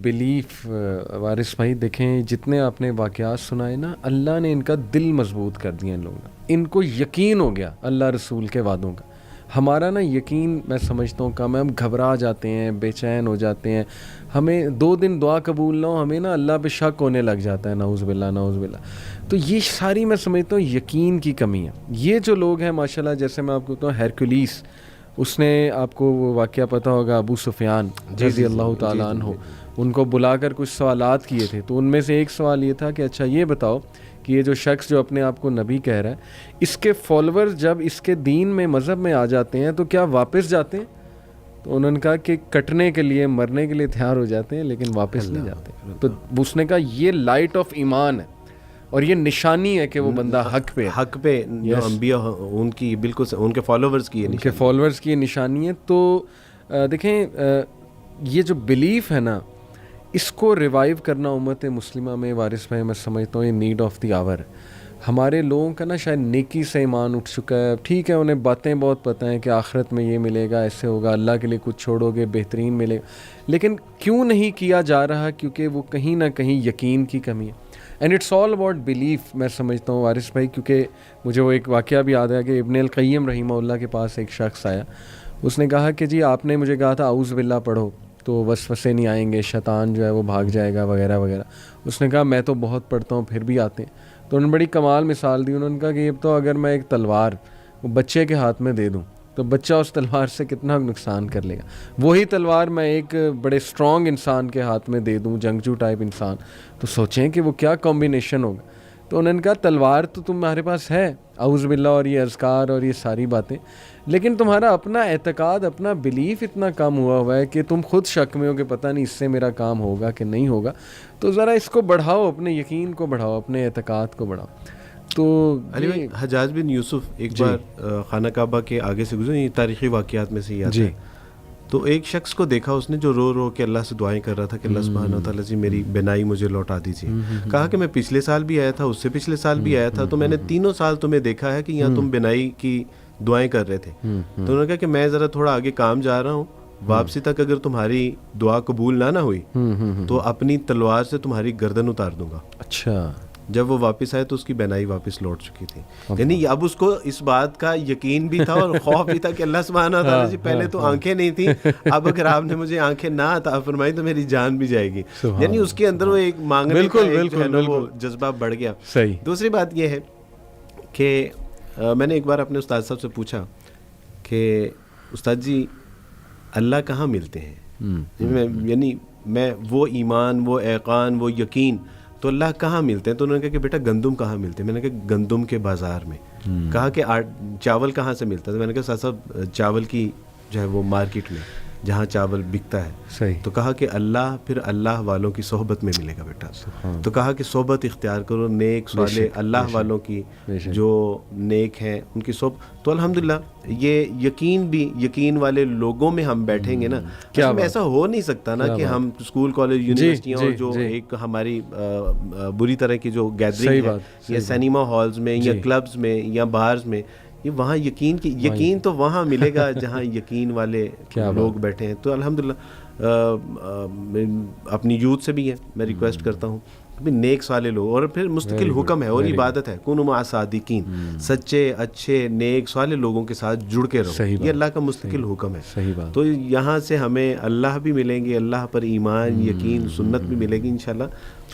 Belief وارث بھائی دیکھیں جتنے آپ نے واقعات سنائے نا، اللہ نے ان کا دل مضبوط کر دیا ان لوگوں کا، ان کو یقین ہو گیا اللہ رسول کے وعدوں کا۔ ہمارا نا یقین میں سمجھتا ہوں کم ہے، ہم گھبرا جاتے ہیں، بے چین ہو جاتے ہیں، ہمیں 2 دن دعا قبول نہ ہو ہمیں نا اللہ پہ شک ہونے لگ جاتا ہے، نعوذ باللہ نعوذ باللہ۔ تو یہ ساری میں سمجھتا ہوں یقین کی کمی ہے۔ یہ جو لوگ ہیں ماشاءاللہ، جیسے میں آپ کو بتاؤں ہیرکولیس، اس نے آپ کو وہ واقعہ پتہ ہوگا، ابو سفیان رضی اللہ تعالیٰ عنہ، ان کو بلا کر کچھ سوالات کیے تھے، تو ان میں سے ایک سوال یہ تھا کہ اچھا یہ بتاؤ کہ یہ جو شخص جو اپنے آپ کو نبی کہہ رہا ہے، اس کے فالوورز جب اس کے دین میں مذہب میں آ جاتے ہیں تو کیا واپس جاتے ہیں؟ تو انہوں نے کہا کہ کٹنے کے لیے مرنے کے لیے تیار ہو جاتے ہیں لیکن واپس نہیں جاتے۔ تو اس نے کہا یہ لائٹ آف ایمان ہے اور یہ نشانی ہے کہ وہ بندہ حق پہ جو انبیاء ان کی بالکل ان کے فالوورز کی، ان کے فالوورز کی نشانی ہے۔ تو دیکھیں یہ جو بلیف ہے نا، اس کو ریوائیو کرنا امت مسلمہ میں وارث بھائی میں سمجھتا ہوں یہ نیڈ آف دی آور۔ ہمارے لوگوں کا نا شاید نیکی سے ایمان اٹھ چکا ہے، ٹھیک ہے انہیں باتیں بہت پتہ ہیں کہ آخرت میں یہ ملے گا، ایسے ہوگا، اللہ کے لیے کچھ چھوڑو گے بہترین ملے گا، لیکن کیوں نہیں کیا جا رہا؟ کیونکہ وہ کہیں نہ کہیں یقین کی کمی ہے۔ And it's all about belief میں سمجھتا ہوں وارث بھائی، کیونکہ مجھے وہ ایک واقعہ بھی یاد ہے کہ ابن القیم رحمہ اللہ کے پاس ایک شخص آیا، اس نے کہا کہ جی آپ نے مجھے کہا تھا اعوذ باللہ پڑھو تو وسوسے نہیں آئیں گے، شیطان جو ہے وہ بھاگ جائے گا وغیرہ وغیرہ۔ اس نے کہا میں تو بہت پڑھتا ہوں پھر بھی آتے ہیں۔ تو انہوں نے بڑی کمال مثال دی، انہوں نے کہا کہ یہ تو اگر میں ایک تلوار وہ بچے کے ہاتھ میں دے دوں تو بچہ اس تلوار سے کتنا نقصان کر لے گا، وہی تلوار میں ایک بڑے اسٹرانگ انسان کے ہاتھ میں دے دوں، جنگجو ٹائپ انسان، تو سوچیں کہ وہ کیا کمبینیشن ہوگا۔ تو انہوں نے کہا تلوار تو تمہارے پاس ہے، اعوذ باللہ اور یہ اذکار اور یہ ساری باتیں، لیکن تمہارا اپنا اعتقاد، اپنا بلیف اتنا کم ہوا ہے کہ تم خود شک میں ہو کہ پتہ نہیں اس سے میرا کام ہوگا کہ نہیں ہوگا۔ تو ذرا اس کو بڑھاؤ، اپنے یقین کو بڑھاؤ، اپنے اعتقاد کو بڑھاؤ۔ تو علی بھائی، حجاج بن یوسف ایک بار خانہ کعبہ کے آگے سے گزرے، یہ تاریخی واقعات میں سے یہ آتا ہے، تو ایک شخص کو دیکھا اس نے جو رو رو کے اللہ سے دعائیں کر رہا تھا کہ اللہ سبحانہ و تعالیٰ جی میری بینائی مجھے لوٹا دیجیے۔ کہا کہ میں پچھلے سال بھی آیا تھا، اس سے پچھلے سال بھی آیا تھا، تو میں نے 3 سال تمہیں دیکھا ہے کہ یہاں تم بینائی کی دعائیں کر رہے تھے۔ تو انہوں نے کہا کہ میں ذرا تھوڑا آگے کام جا رہا ہوں، واپسی تک اگر تمہاری دعا قبول نہ ہوئی تو اپنی تلوار سے تمہاری گردن اتار دوں گا۔ اچھا، جب وہ واپس آئے تو اس کی بینائی واپس لوٹ چکی تھی، یعنی اب اس کو اس بات کا یقین بھی تھا اور خوف بھی تھا کہ اللہ سبحانہ و تعالیٰ جی پہلے تو آنکھیں نہیں تھیں، اب اگر آپ نے مجھے آنکھیں نہ عطا فرمائی تو میری جان بھی جائے گی، یعنی اس کے اندر وہ ایک مانگنے کا وہ جذبہ بڑھ گیا۔ دوسری بات یہ ہے کہ میں نے ایک بار اپنے استاد صاحب سے پوچھا کہ استاد جی اللہ کہاں ملتے ہیں، یعنی میں وہ ایمان، وہ ایقان، وہ یقین، تو اللہ کہاں ملتے ہیں؟ تو انہوں نے کہا کہ بیٹا گندم کہاں ملتے ہیں؟ میں نے کہا گندم کے بازار میں۔ کہا کہ چاول کہاں سے ملتا ہے؟ تو میں نے کہا صاحب چاول کی جو ہے وہ مارکیٹ میں جہاں چاول بکتا ہے۔ صحیح۔ تو کہا کہ اللہ پھر اللہ والوں کی صحبت میں ملے گا بیٹا۔ تو کہا کہ صحبت اختیار کرو، نیک صالح اللہ والوں کی جو نیک ہیں ان کی صحبت۔ تو الحمدللہ یہ یقین بھی، یقین والے لوگوں میں ہم بیٹھیں گے نا، کیا ایسا ہو نہیں سکتا نا کہ ہم اسکول کالج یونیورسٹیوں اور جو ایک ہماری بری طرح کی جو گیدرنگ ہے یا سینما ہالز میں یا کلبز میں یا بارز میں، یہ وہاں یقین تو وہاں ملے گا جہاں یقین والے لوگ بیٹھے ہیں۔ تو الحمدللہ اپنی یوتھ سے بھی ہے میں ریکویسٹ کرتا ہوں کہ نیک صالح لوگ، اور پھر مستقل حکم ہے اور عبادت ہے، کونوا مع صادقین، سچے اچھے نیک صالح لوگوں کے ساتھ جڑ کے رہو، یہ اللہ کا مستقل حکم ہے۔ تو یہاں سے ہمیں اللہ بھی ملیں گے، اللہ پر ایمان، یقین، سنت بھی ملے گی، انشاءاللہ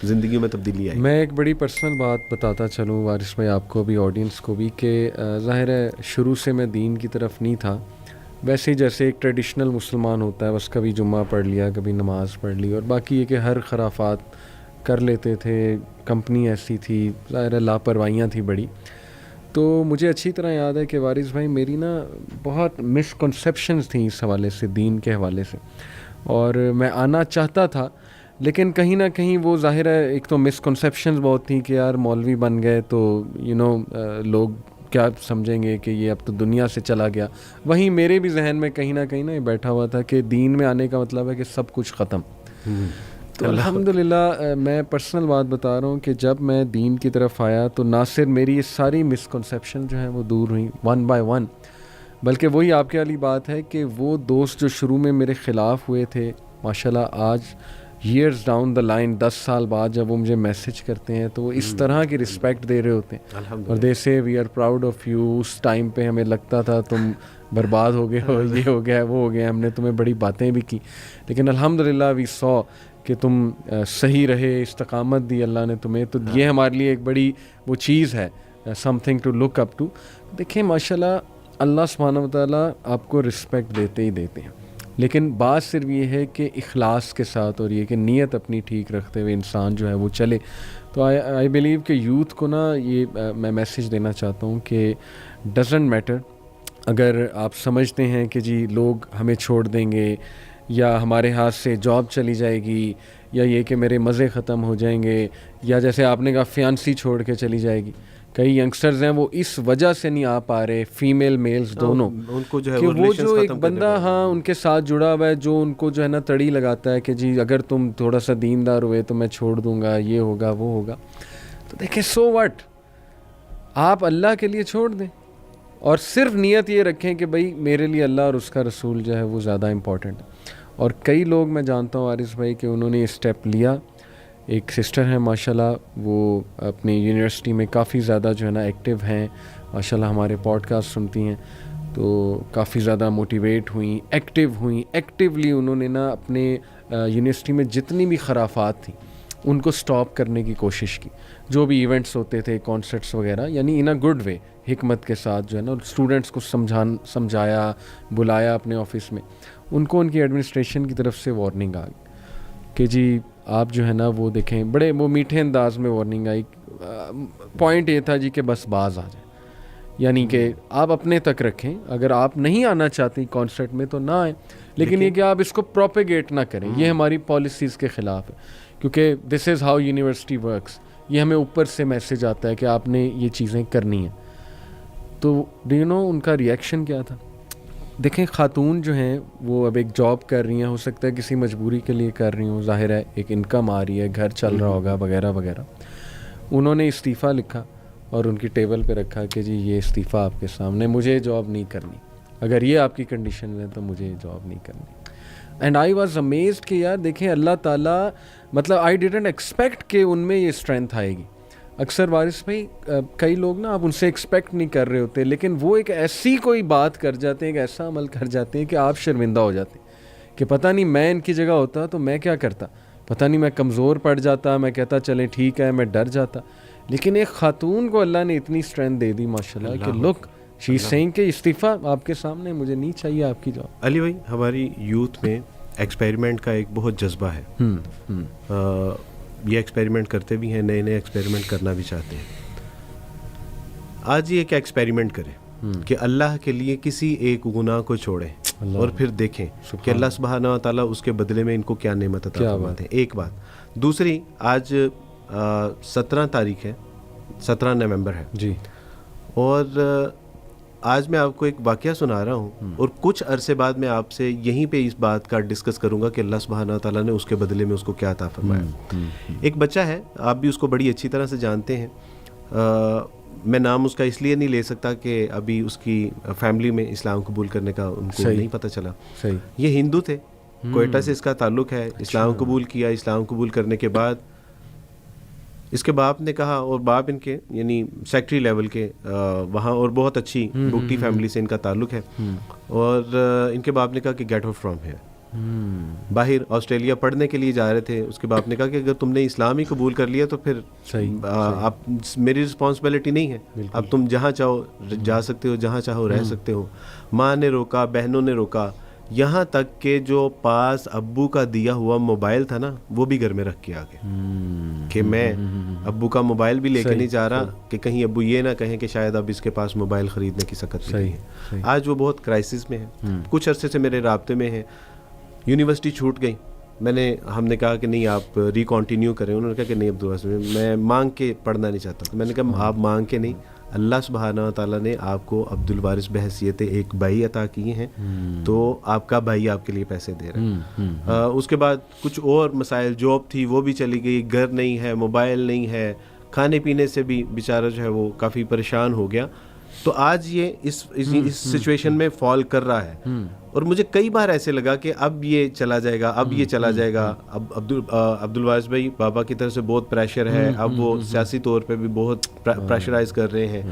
زندگی میں تبدیلی آئے گی۔ میں ایک بڑی پرسنل بات بتاتا چلوں وارث بھائی آپ کو بھی، آڈینس کو بھی، کہ ظاہر ہے شروع سے میں دین کی طرف نہیں تھا، ویسے ہی جیسے ایک ٹریڈیشنل مسلمان ہوتا ہے، بس کبھی جمعہ پڑھ لیا، کبھی نماز پڑھ لی، اور باقی یہ کہ ہر خرافات کر لیتے تھے، کمپنی ایسی تھی، ظاہر ہے لاپرواہیاں تھی بڑی۔ تو مجھے اچھی طرح یاد ہے کہ وارث بھائی میری نا بہت مسکنسیپشنز تھیں اس حوالے سے، دین کے حوالے سے، اور میں آنا چاہتا تھا لیکن کہیں نہ کہیں وہ ظاہر ہے ایک تو مسکنسیپشنز بہت تھیں کہ یار مولوی بن گئے تو لوگ کیا سمجھیں گے کہ یہ اب تو دنیا سے چلا گیا۔ وہیں میرے بھی ذہن میں کہیں نہ کہیں یہ بیٹھا ہوا تھا کہ دین میں آنے کا مطلب ہے کہ سب کچھ ختم۔ تو الحمدللہ میں پرسنل بات بتا رہا ہوں کہ جب میں دین کی طرف آیا تو نہ صرف میری یہ ساری مسکنسیپشن جو ہیں وہ دور ہوئیں 1 by 1، بلکہ وہی آپ کے والی بات ہے کہ وہ دوست جو شروع میں میرے خلاف ہوئے تھے، ماشاءاللہ آج ایئرز ڈاؤن دا لائن 10 سال بعد جب وہ مجھے میسیج کرتے ہیں تو وہ اس طرح کی رسپیکٹ دے رہے ہوتے ہیں, اور they say we are proud of you. اس ٹائم پہ ہمیں لگتا تھا تم برباد ہو گئے ہو, یہ ہو گیا وہ ہو گیا, ہم نے تمہیں بڑی باتیں بھی کی, لیکن الحمدللہ وی سو کہ تم صحیح رہے, استقامت دی اللہ نے تمہیں. تو یہ ہمارے لیے ایک بڑی وہ چیز ہے, something to look up to. دیکھیں ماشاءاللہ اللہ سبحانہ و تعالیٰ آپ کو رسپیکٹ دیتے ہی دیتے ہیں, لیکن بات صرف یہ ہے کہ اخلاص کے ساتھ, اور یہ کہ نیت اپنی ٹھیک رکھتے ہوئے انسان جو ہے وہ چلے. تو آئی بلیو کہ یوتھ کو نا یہ میں میسیج دینا چاہتا ہوں کہ ڈزنٹ میٹر اگر آپ سمجھتے ہیں کہ جی لوگ ہمیں چھوڑ دیں گے, یا ہمارے ہاتھ سے جاب چلی جائے گی, یا یہ کہ میرے مزے ختم ہو جائیں گے, یا جیسے آپ نے کہا فیانسی چھوڑ کے چلی جائے گی. کئی ینگسٹرز ہیں وہ اس وجہ سے نہیں آ پا رہے, فیمیل میلز دونوں, ان کو جو ہے کہ وہ جو ایک بندہ ہاں ان کے ساتھ جڑا ہوا ہے جو ان کو جو ہے نا تڑی لگاتا ہے کہ جی اگر تم تھوڑا سا دیندار ہوئے تو میں چھوڑ دوں گا, یہ ہوگا وہ ہوگا. تو دیکھیں سو وٹ, آپ اللہ کے لیے چھوڑ دیں, اور صرف نیت یہ رکھیں کہ بھائی میرے لیے اللہ اور اس کا رسول جو ہے وہ زیادہ امپورٹنٹ ہے. اور کئی لوگ میں جانتا ہوں عارض بھائی کہ انہوں نے یہ اسٹیپ لیا. ایک سسٹر ہیں ماشاءاللہ, وہ اپنی یونیورسٹی میں کافی زیادہ جو ہے نا ایکٹیو ہیں ماشاءاللہ, ہمارے پوڈ کاسٹ سنتی ہیں, تو کافی زیادہ موٹیویٹ ہوئیں, ایکٹیو ہوئیں. ایکٹیولی انہوں نے نا اپنے یونیورسٹی میں جتنی بھی خرافات تھیں ان کو سٹاپ کرنے کی کوشش کی. جو بھی ایونٹس ہوتے تھے, کانسرٹس وغیرہ, یعنی ان اے گڈ وے, حکمت کے ساتھ جو ہے نا اسٹوڈنٹس کو سمجھایا, بلایا اپنے آفس میں. ان کو ان کی ایڈمنسٹریشن کی طرف سے وارننگ آ گئی کہ جی آپ جو ہے نا وہ دیکھیں, بڑے وہ میٹھے انداز میں وارننگ آئی. پوائنٹ یہ تھا جی کہ بس باز آ جائیں, یعنی کہ آپ اپنے تک رکھیں, اگر آپ نہیں آنا چاہتی کانسرٹ میں تو نہ آئیں, لیکن یہ کہ آپ اس کو پروپیگیٹ نہ کریں, یہ ہماری پالیسیز کے خلاف ہے, کیونکہ دس از ہاؤ یونیورسٹی ورکس. یہ ہمیں اوپر سے میسج آتا ہے کہ آپ نے یہ چیزیں کرنی ہیں. تو ڈو یو نو ان کا ریئیکشن کیا تھا؟ دیکھیں خاتون جو ہیں وہ اب ایک جاب کر رہی ہیں, ہو سکتا ہے کسی مجبوری کے لیے کر رہی ہوں, ظاہر ہے ایک انکم آ رہی ہے, گھر چل رہا ہوگا وغیرہ وغیرہ. انہوں نے استعفیٰ لکھا اور ان کی ٹیبل پہ رکھا کہ جی یہ استعفیٰ آپ کے سامنے, مجھے جاب نہیں کرنی, اگر یہ آپ کی کنڈیشن ہے تو مجھے جاب نہیں کرنی. اینڈ آئی واز امیزڈ کہ یار دیکھیں اللہ تعالیٰ, مطلب آئی ڈیڈنٹ ایکسپیکٹ کہ ان میں یہ اسٹرینتھ آئے گی. اکثر وارث بھائی کئی لوگ نا آپ ان سے ایکسپیکٹ نہیں کر رہے ہوتے, لیکن وہ ایک ایسی کوئی بات کر جاتے ہیں, ایک ایسا عمل کر جاتے ہیں کہ آپ شرمندہ ہو جاتے ہیں کہ پتہ نہیں میں ان کی جگہ ہوتا تو میں کیا کرتا, پتہ نہیں میں کمزور پڑ جاتا, میں کہتا چلیں ٹھیک ہے, میں ڈر جاتا. لیکن ایک خاتون کو اللہ نے اتنی اسٹرینتھ دے دی ماشاءاللہ کہ لک شی از سیئنگ کہ استعفیٰ آپ کے سامنے, مجھے نہیں چاہیے آپ کی جاب. علی بھائی ہماری یوتھ میں ایکسپیریمنٹ کا ایک بہت جذبہ ہے, یہ ایکسپیریمنٹ کرتے بھی ہیں, نئے نئے ایکسپیریمنٹ کرنا بھی چاہتے ہیں. آج یہ ایک ایکسپیریمنٹ کریں کہ اللہ کے لیے کسی ایک گناہ کو چھوڑیں اور پھر دیکھیں کہ اللہ سبحانہ و تعالیٰ اس کے بدلے میں ان کو کیا نعمت عطا فرماتے ہیں. ایک بات. دوسری, آج 17 تاریخ ہے, 17 نومبر ہے جی, اور آج میں آپ کو ایک واقعہ سنا رہا ہوں, اور کچھ عرصے بعد میں آپ سے یہیں پہ اس بات کا ڈسکس کروں گا کہ اللہ سبحانہ و تعالیٰ نے اس کے بدلے میں اس کو کیا عطا فرمایا. ایک بچہ ہے, آپ بھی اس کو بڑی اچھی طرح سے جانتے ہیں, میں نام اس کا اس لیے نہیں لے سکتا کہ ابھی اس کی فیملی میں اسلام قبول کرنے کا ان کو نہیں پتہ چلا. یہ ہندو تھے, کوئٹہ سے اس کا تعلق ہے, اسلام قبول کیا. اسلام قبول کرنے کے بعد اس کے باپ نے کہا, اور باپ ان کے یعنی سیکٹری لیول کے وہاں, اور بہت اچھی بگٹی فیملی سے ان کا تعلق ہے, اور ان کے باپ نے کہا کہ گیٹ آؤٹ فرام ہیئر. باہر آسٹریلیا پڑھنے کے لیے جا رہے تھے, اس کے باپ نے کہا کہ اگر تم نے اسلام ہی قبول کر لیا تو پھر آپ میری رسپانسبلٹی نہیں ہے, اب تم جہاں چاہو جا سکتے ہو, جہاں چاہو رہ سکتے ہو. ماں نے روکا, بہنوں نے روکا, یہاں تک کہ جو پاس ابو کا دیا ہوا موبائل تھا نا وہ بھی گھر میں رکھ کے آ گئے کہ میں ابو کا موبائل بھی لے کے نہیں جا رہا کہ کہیں ابو یہ نہ کہیں کہ شاید اب اس کے پاس موبائل خریدنے کی سکت نہیں ہے. آج وہ بہت کرائسس میں ہے, کچھ عرصے سے میرے رابطے میں ہیں. یونیورسٹی چھوٹ گئی, ہم نے کہا کہ نہیں آپ ری کنٹینیو کریں. انہوں نے کہا کہ نہیں عبدالوارث میں مانگ کے پڑھنا نہیں چاہتا. تو میں نے کہا آپ مانگ کے نہیں, اللہ سبحانہ و تعالیٰ نے آپ کو عبدالوارث بحیثیت ایک بھائی عطا کیے ہیں, تو آپ کا بھائی آپ کے لیے پیسے دے رہا ہے. اس کے بعد کچھ اور مسائل, جاب تھی وہ بھی چلی گئی, گھر نہیں ہے, موبائل نہیں ہے, کھانے پینے سے بھی بیچارہ جو ہے وہ کافی پریشان ہو گیا. تو آج یہ اس سچویشن میں فال کر رہا ہے. اور مجھے کئی بار ایسے لگا کہ اب یہ چلا جائے گا, اب یہ چلا جائے گا. اب عبد الوارث بھائی بابا کی طرف سے بہت پریشر ہے, اب وہ سیاسی طور پہ بھی بہت پریشرائز کر رہے ہیں.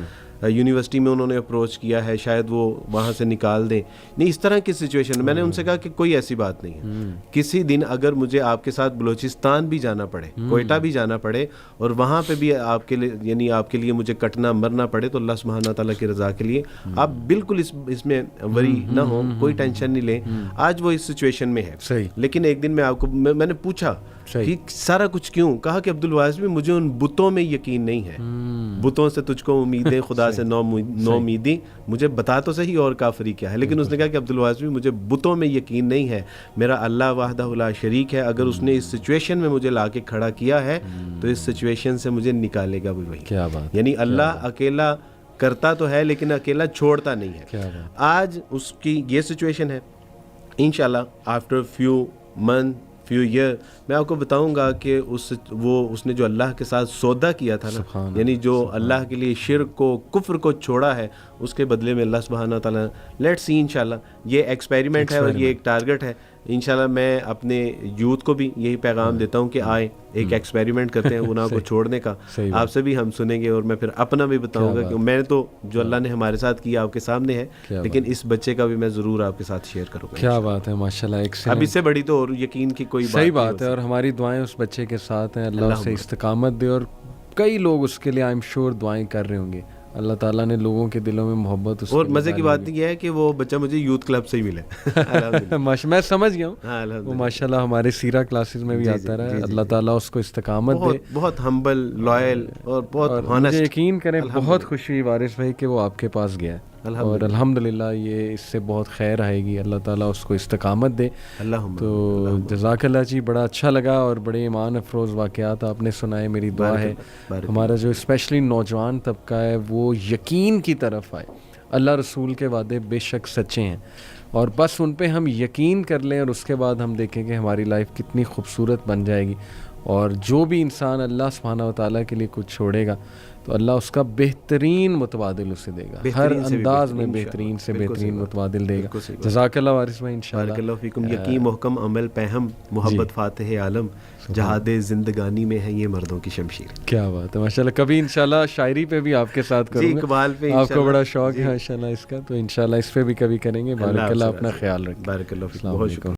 یونیورسٹی میں انہوں نے اپروچ کیا ہے, شاید وہ وہاں سے نکال دیں. نہیں, اس طرح کی سچویشن میں نے ان سے کہا کہ کوئی ایسی بات نہیں ہے. کسی دن اگر مجھے آپ کے ساتھ بلوچستان بھی جانا پڑے, کوئٹہ بھی جانا پڑے, اور وہاں پہ بھی آپ کے لیے یعنی آپ کے لیے مجھے کٹنا مرنا پڑے, تو اللہ سبحانہ تعالیٰ کی رضا کے لیے آپ بالکل اس میں وری نہ ہوں, کوئی ٹینشن نہیں لیں. آج وہ اس سچویشن میں ہے. لیکن ایک دن میں آپ کو میں نے پوچھا کہ سارا کچھ کیوں, کہا کہ عبد الوارث بھی مجھے ان بتوں میں یقین نہیں ہے. بتوں سے تجھ کو امیدیں, خدا سے نو امیدی, مجھے بتا تو صحیح اور کافری کیا ہے. لیکن اس نے کہا کہ عبد الوارث بھی مجھے بتوں میں یقین نہیں ہے, میرا اللہ وحدہ لا شریک ہے. اگر اس نے اس سچویشن میں مجھے لا کے کھڑا کیا ہے تو اس سچویشن سے مجھے نکالے گا بھی وہی. کیا بات, یعنی اللہ اکیلا کرتا تو ہے لیکن اکیلا چھوڑتا نہیں ہے. آج اس کی یہ سچویشن ہے. انشاءاللہ after few month few year میں آپ کو بتاؤں گا کہ اس نے جو اللہ کے ساتھ سودا کیا تھا نا, یعنی جو اللہ کے لیے شرک کو کفر کو چھوڑا ہے, اس کے بدلے میں اللہ سبحانہ تعالیٰ, لیٹ سی انشاءاللہ. یہ ایکسپیریمنٹ ہے اور یہ ایک ٹارگٹ ہے. انشاءاللہ میں اپنے یوتھ کو بھی یہی پیغام دیتا ہوں کہ آئیں ایک ایکسپیریمنٹ کرتے ہیں گناہ کو چھوڑنے کا. آپ سے بھی ہم سنیں گے اور میں پھر اپنا بھی بتاؤں گا کہ میں نے تو جو اللہ نے ہمارے ساتھ کیا آپ کے سامنے ہے, لیکن اس بچے کا بھی میں ضرور آپ کے ساتھ شیئر کروں گا. کیا بات ہے, ماشاءاللہ. اب اس سے بڑی تو اور یقین کی کوئی صحیح بات ہے. اور ہماری دعائیں اس بچے کے ساتھ ہیں, اللہ اسے استقامت دے, اور کئی لوگ اس کے لیے آئی ایم شیور دعائیں کر رہے ہوں گے. اللہ تعالیٰ نے لوگوں کے دلوں میں محبت. اور مزے کی بات یہ ہے کہ وہ بچہ مجھے یوتھ کلب سے ہی ملا. میں سمجھ گیا ہوں, وہ ماشاءاللہ ہمارے سیرہ کلاسز میں بھی آتا رہا ہے. اللہ تعالیٰ اس کو استقامت دے. بہت ہمبل, لائل اور بہت ہانسٹ. یقین کریں بہت خوشی وارث بھائی کہ وہ آپ کے پاس گیا, اور الحمدللہ یہ اس سے بہت خیر آئے گی. اللہ تعالیٰ اس کو استقامت دے. تو جزاک اللہ جی, بڑا اچھا لگا اور بڑے ایمان افروز واقعات آپ نے سنائے. میری دعا ہے ہمارا جو اسپیشلی نوجوان طبقہ ہے وہ یقین کی طرف آئے. اللہ رسول کے وعدے بے شک سچے ہیں, اور بس ان پہ ہم یقین کر لیں, اور اس کے بعد ہم دیکھیں کہ ہماری لائف کتنی خوبصورت بن جائے گی. اور جو بھی انسان اللہ سبحانہ و تعالیٰ کے لیے کچھ چھوڑے گا تو اللہ اس کا بہترین متبادل اسے دے گا, ہر انداز میں بہترین سے بہترین متبادل دے گا. جزاک اللہ وارث بھائی. انشاءاللہ بارک اللہ فیکم. یقین محکم عمل پہم, محبت فاتح عالم, جہاد زندگانی میں ہے یہ مردوں کی شمشیر. کیا بات ہے, ماشاءاللہ. کبھی انشاءاللہ شاعری پہ بھی آپ کے ساتھ کروں گا, اقبال پہ آپ کو بڑا شوق ہے انشاءاللہ اس کا, تو انشاءاللہ اس پہ بھی کبھی کریں گے. بارک اللہ, اپنا خیال رکھیں. بارک اللہ فیکم. بہت شکریہ.